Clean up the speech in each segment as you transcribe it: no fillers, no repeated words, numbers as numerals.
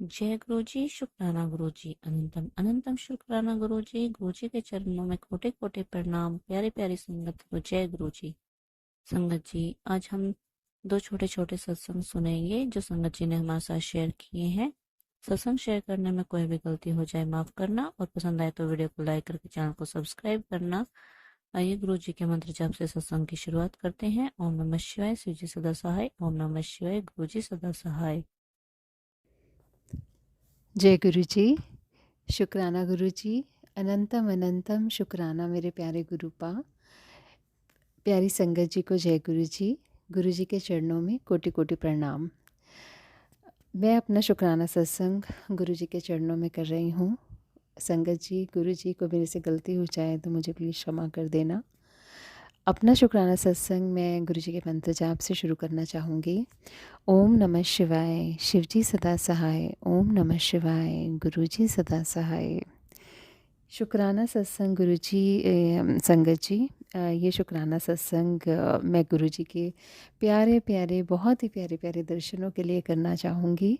जय गुरु जी, शुक्राना गुरु जी, अनंतम अनंतम शुक्राना गुरु जी के चरणों में कोटि कोटि प्रणाम। प्यारी प्यारी संगत को जय गुरु जी। संगत जी, आज हम दो छोटे छोटे सत्संग सुनेंगे जो संगत जी ने हमारे साथ शेयर किए हैं। सत्संग शेयर करने में कोई भी गलती हो जाए माफ करना, और पसंद आए तो वीडियो को लाइक करके चैनल को सब्सक्राइब करना। आइए गुरु जी के मंत्र जाप से सत्संग की शुरुआत करते हैं। ओम नमः शिवाय, शिव जी सदा सहाय। ओम नमः शिवाय, गुरु जी सदा सहाय। जय गुरु जी। शुक्राना गुरु जी। अनंतम अनंतम शुक्राना मेरे प्यारे गुरुपा। प्यारी संगत जी को जय गुरु जी। गुरु जी के चरणों में कोटि कोटि प्रणाम। मैं अपना शुक्राना सत्संग गुरु जी के चरणों में कर रही हूँ। संगत जी, गुरु जी को मेरे से गलती हो जाए तो मुझे प्लीज़ क्षमा कर देना। अपना शुक्राना सत्संग मैं गुरु जी के मंत्र जाप से शुरू करना चाहूँगी। ओम नमः शिवाय, शिव जी सदा सहाय। ओम नमः शिवाय, गुरु जी सदा सहाय। शुक्राना सत्संग गुरु जी, संगत जी, ये शुक्राना सत्संग मैं गुरु जी के प्यारे प्यारे, बहुत ही प्यारे प्यारे दर्शनों के लिए करना चाहूँगी।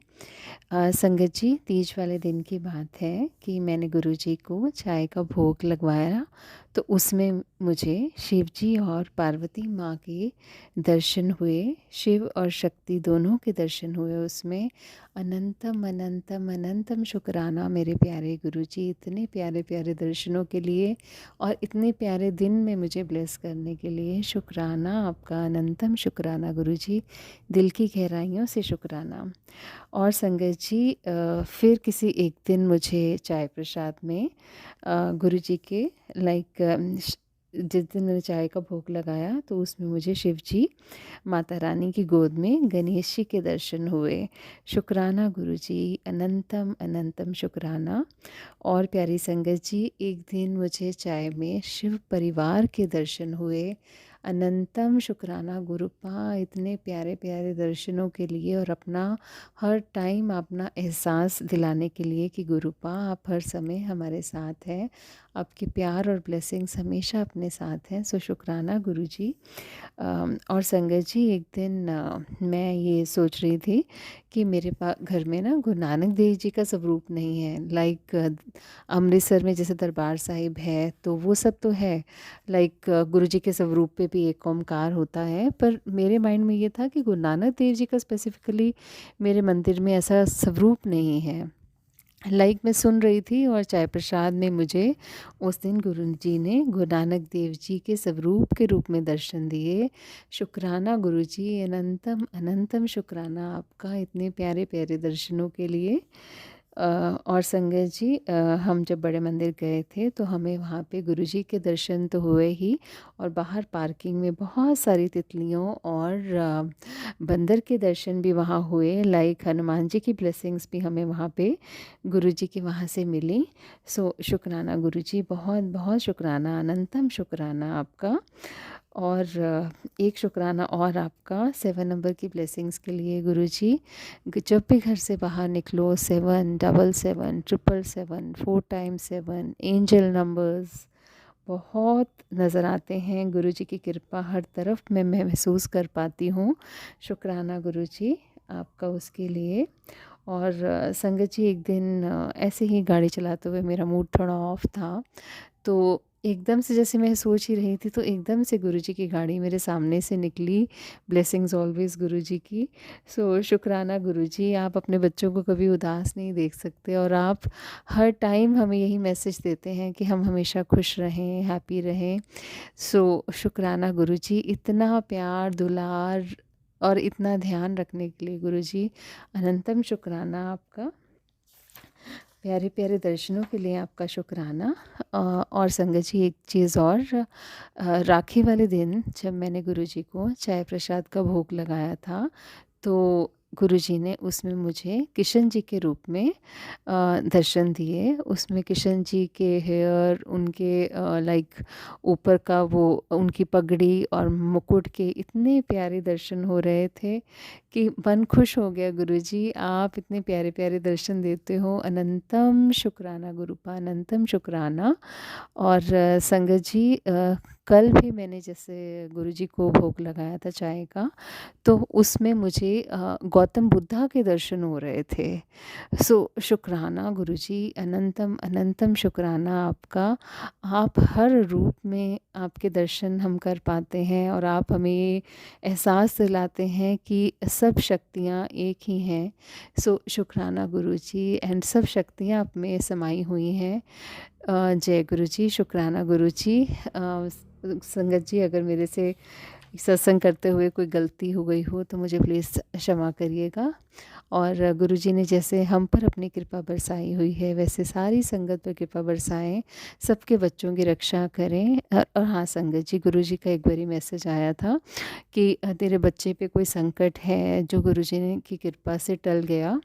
संगत जी, तीज वाले दिन की बात है कि मैंने गुरु जी को चाय का भोग लगवाया, तो उसमें मुझे शिव जी और पार्वती माँ के दर्शन हुए। शिव और शक्ति दोनों के दर्शन हुए उसमें। अनंतम अनंतम अनंतम शुक्राना मेरे प्यारे गुरु जी, इतने प्यारे प्यारे दर्शनों के लिए और इतने प्यारे दिन में मुझे ब्लेस करने के लिए शुक्राना आपका, अनंतम शुक्राना गुरु जी, दिल की गहराइयों से शुक्राना। और संगत जी, फिर किसी एक दिन मुझे चाय प्रसाद में गुरु जी के जिस दिन मैंने चाय का भोग लगाया तो उसमें मुझे शिव जी, माता रानी की गोद में गणेश जी के दर्शन हुए। शुक्राना गुरु जी, अनंतम अनंतम शुक्राना। और प्यारी संगत जी, एक दिन मुझे चाय में शिव परिवार के दर्शन हुए। अनंतम शुक्राना गुरुपा, इतने प्यारे प्यारे दर्शनों के लिए और अपना हर टाइम अपना एहसास दिलाने के लिए कि गुरुपा आप हर समय हमारे साथ हैं, आपके प्यार और ब्लेसिंग्स हमेशा अपने साथ हैं। सो शुक्राना गुरु जी। और संगत जी, एक दिन मैं ये सोच रही थी कि मेरे पास घर में ना गुरु नानक देव जी का स्वरूप नहीं है। अमृतसर में जैसे दरबार साहिब है तो वो सब तो है, गुरु जी के स्वरूप पे भी एक ओमकार होता है, पर मेरे माइंड में ये था कि गुरु नानक देव जी का स्पेसिफिकली मेरे मंदिर में ऐसा स्वरूप नहीं है। मैं सुन रही थी और चाय प्रसाद में मुझे उस दिन गुरु जी ने गुरु नानक देव जी के स्वरूप के रूप में दर्शन दिए। शुक्राना गुरु जी, अनंतम अनंतम शुक्राना आपका, इतने प्यारे प्यारे दर्शनों के लिए। और संगत जी, हम जब बड़े मंदिर गए थे तो हमें वहाँ पे गुरुजी के दर्शन तो हुए ही, और बाहर पार्किंग में बहुत सारी तितलियों और बंदर के दर्शन भी वहाँ हुए। हनुमान जी की ब्लेसिंग्स भी हमें वहाँ पे गुरुजी की वहाँ से मिली। सो शुक्राना गुरुजी, बहुत बहुत शुक्राना, अनंतम शुक्राना आपका। और एक शुक्राना और आपका 7 नंबर की ब्लेसिंग्स के लिए गुरुजी। जब भी घर से बाहर निकलो, 7 7 7 7 4 टाइम 7 एंजल नंबर्स बहुत नज़र आते हैं। गुरुजी की कृपा हर तरफ में मैं महसूस कर पाती हूँ। शुक्राना गुरुजी आपका उसके लिए। और संगत जी, एक दिन ऐसे ही गाड़ी चलाते हुए मेरा मूड थोड़ा ऑफ था, तो एकदम से जैसे मैं सोच ही रही थी तो एकदम से गुरुजी की गाड़ी मेरे सामने से निकली। ब्लेसिंग्स ऑलवेज गुरुजी की। सो शुक्राना गुरुजी, आप अपने बच्चों को कभी उदास नहीं देख सकते और आप हर टाइम हमें यही मैसेज देते हैं कि हम हमेशा खुश रहें, हैप्पी रहें। सो शुक्राना गुरुजी, इतना प्यार दुलार और इतना ध्यान रखने के लिए गुरुजी, अनंतम शुक्राना आपका। प्यारे प्यारे दर्शनों के लिए आपका शुक्राना। और संगत जी, एक चीज़ और, राखी वाले दिन जब मैंने गुरुजी को चाय प्रसाद का भोग लगाया था तो गुरुजी ने उसमें मुझे किशन जी के रूप में दर्शन दिए। उसमें किशन जी के हेयर, उनके ऊपर का वो उनकी पगड़ी और मुकुट के इतने प्यारे दर्शन हो रहे थे कि मन खुश हो गया। गुरुजी, आप इतने प्यारे प्यारे दर्शन देते हो। अनंतम शुक्राना गुरुपा, अनंतम शुक्राना। और संगत जी, कल भी मैंने जैसे गुरुजी को भोग लगाया था चाय का, तो उसमें मुझे गौतम बुद्धा के दर्शन हो रहे थे। सो शुक्राना गुरुजी, अनंतम अनंतम शुक्राना आपका। आप हर रूप में आपके दर्शन हम कर पाते हैं और आप हमें ये एहसास दिलाते हैं कि सब शक्तियाँ एक ही हैं। सो शुक्राना गुरुजी, एंड सब शक्तियाँ आप में समाई हुई हैं। जय गुरुजी, शुक्राना गुरुजी। संगत जी, अगर मेरे से सत्संग करते हुए कोई गलती हो गई हो तो मुझे प्लीज़ क्षमा करिएगा। और गुरुजी ने जैसे हम पर अपनी कृपा बरसाई हुई है, वैसे सारी संगत पर कृपा बरसाएं, सबके बच्चों की रक्षा करें। और हाँ संगत जी, गुरुजी का एक बारी मैसेज आया था कि तेरे बच्चे पे कोई संकट है जो गुरुजी ने की कृपा से टल गया।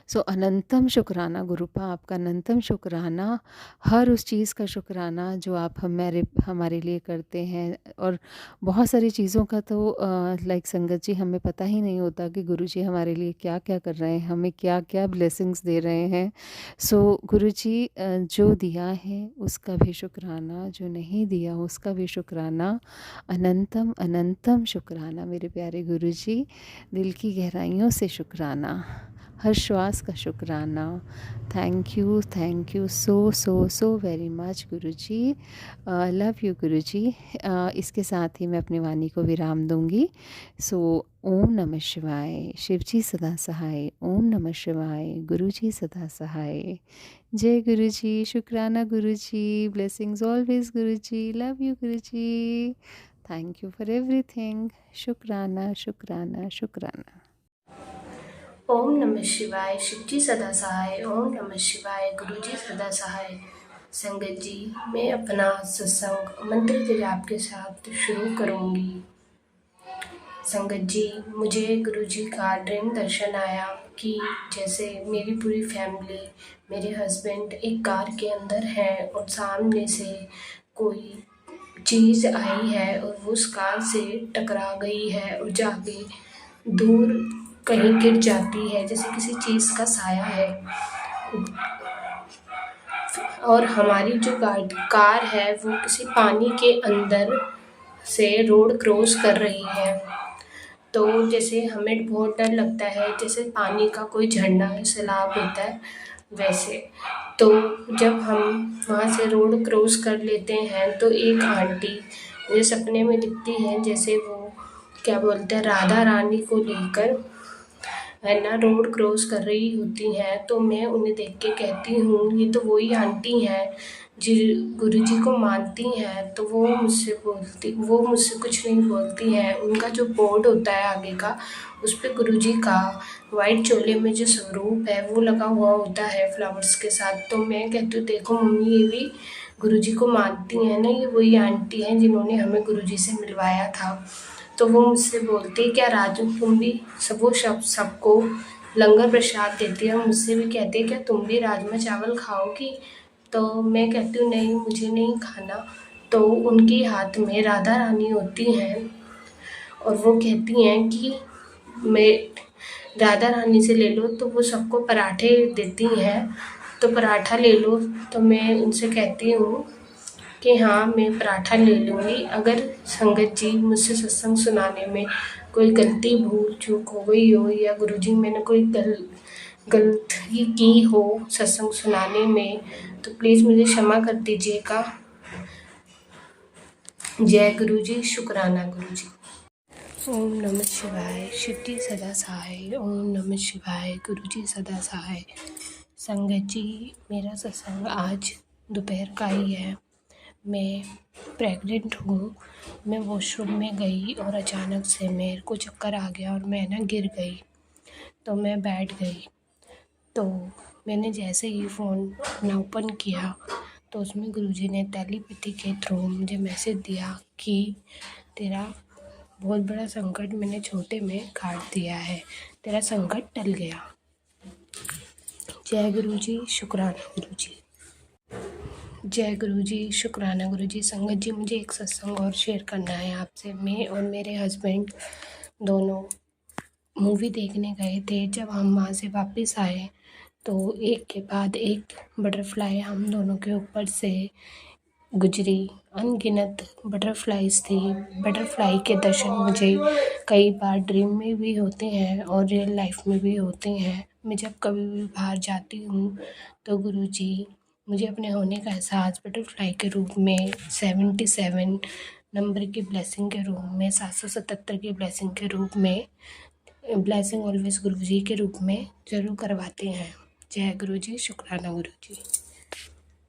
सो अनंतम शुक्राना गुरुपा, आपका अनंतम शुक्राना, हर उस चीज़ का शुक्राना जो आप हमारे लिए करते हैं। और बहुत सारी चीज़ों का तो लाइक संगत जी हमें पता ही नहीं होता कि गुरुजी हमारे लिए क्या क्या कर रहे हैं, हमें क्या क्या ब्लेसिंग्स दे रहे हैं। सो गुरुजी जो दिया है उसका भी शुक्राना, जो नहीं दिया उसका भी शुक्राना। अनंतम अनंतम शुक्राना मेरे प्यारे गुरुजी, दिल की गहराइयों से शुक्राना, हर श्वास का शुक्राना। Thank you so so so very much Guruji. Love you Guruji. इसके साथ ही मैं अपनी वाणी को विराम दूंगी। सो ओम नमः शिवाय, शिवजी सदा सहाय। ओम नमः शिवाय, गुरुजी सदा सहाय। जय गुरुजी, शुक्राना Guruji, blessings always Guruji, love you Guruji, thank you for everything. शुक्राना शुक्राना शुक्राना। ओम नमः शिवाय, शिवजी सदा सहाय। ओम नमः शिवाय, गुरुजी सदा सहाय। संगत जी, मैं अपना सत्संग मंत्र के जाप के साथ शुरू करूंगी। संगत जी, मुझे गुरुजी का ड्रीम दर्शन आया कि जैसे मेरी पूरी फैमिली, मेरे हस्बैंड एक कार के अंदर है और सामने से कोई चीज़ आई है और वो उस कार से टकरा गई है और जाके दूर कहीं गिर जाती है, जैसे किसी चीज़ का साया है। और हमारी जो कार है वो किसी पानी के अंदर से रोड क्रॉस कर रही है। तो जैसे हमें बहुत डर लगता है, जैसे पानी का कोई झरना सैलाब होता है वैसे। तो जब हम वहाँ से रोड क्रॉस कर लेते हैं तो एक आंटी मुझे सपने में दिखती है, जैसे वो क्या बोलते हैं राधा रानी को लेकर है ना रोड क्रॉस कर रही होती हैं। तो मैं उन्हें देख के कहती हूँ ये तो वही आंटी हैं जी, गुरुजी को मानती हैं। तो वो मुझसे कुछ नहीं बोलती हैं। उनका जो बोर्ड होता है आगे का, उस पे गुरुजी का वाइट चोले में जो स्वरूप है वो लगा हुआ होता है फ्लावर्स के साथ। तो मैं कहती हूँ देखो मम्मी, ये भी गुरुजी को मानती हैं ना, ये वही आंटी हैं जिन्होंने हमें गुरुजी से मिलवाया था। तो वो मुझसे बोलती क्या राजू, तुम भी सबको लंगर प्रसाद देती है और मुझसे भी कहती है क्या तुम भी राजमा चावल खाओगी। तो मैं कहती हूँ नहीं, मुझे नहीं खाना। तो उनके हाथ में राधा रानी होती हैं और वो कहती हैं कि मैं राधा रानी से ले लो। तो वो सबको पराठे देती हैं, तो पराठा ले लो। तो मैं उनसे कहती हूँ कि हाँ मैं पराठा ले लूँगी। अगर संगत जी मुझसे सत्संग सुनाने में कोई गलती भूल चूक हो गई हो या गुरुजी मैंने कोई गलती की हो सत्संग सुनाने में, तो प्लीज़ मुझे क्षमा कर दीजिएगा। जय गुरुजी, शुक्राना गुरुजी। ओम नमः शिवाय, शिवजी सदा सहाय। ओम नमः शिवाय, गुरुजी सदा सहाय। संगत जी, मेरा सत्संग आज दोपहर का ही है। मैं प्रेग्नेंट हूँ। मैं वॉशरूम में गई और अचानक से मेरे को चक्कर आ गया और मैं ना गिर गई। तो मैं बैठ गई। तो मैंने जैसे ही फ़ोन अपना ओपन किया तो उसमें गुरुजी ने टेलीपैथी के थ्रू मुझे मैसेज दिया कि तेरा बहुत बड़ा संकट मैंने छोटे में काट दिया है, तेरा संकट टल गया। जय गुरुजी, शुक्राना गुरुजी। जय गुरुजी, शुक्राना गुरुजी। संगत जी, मुझे एक सत्संग और शेयर करना है आपसे। मैं और मेरे हस्बैंड दोनों मूवी देखने गए थे। जब हम वहाँ से वापस आए तो एक के बाद एक बटरफ्लाई हम दोनों के ऊपर से गुजरी। अनगिनत बटरफ्लाइज थी। बटरफ्लाई के दर्शन मुझे कई बार ड्रीम में भी होते हैं और रियल लाइफ में भी होते हैं। मैं जब कभी भी बाहर जाती हूँ तो गुरुजी मुझे अपने होने का एहसास बटरफ्लाई के रूप में 77 नंबर की ब्लेसिंग के रूप में 777 की ब्लेसिंग के रूप में ब्लेसिंग ऑलवेज गुरुजी के रूप में ज़रूर करवाते हैं। जय गुरुजी, शुक्राना गुरुजी।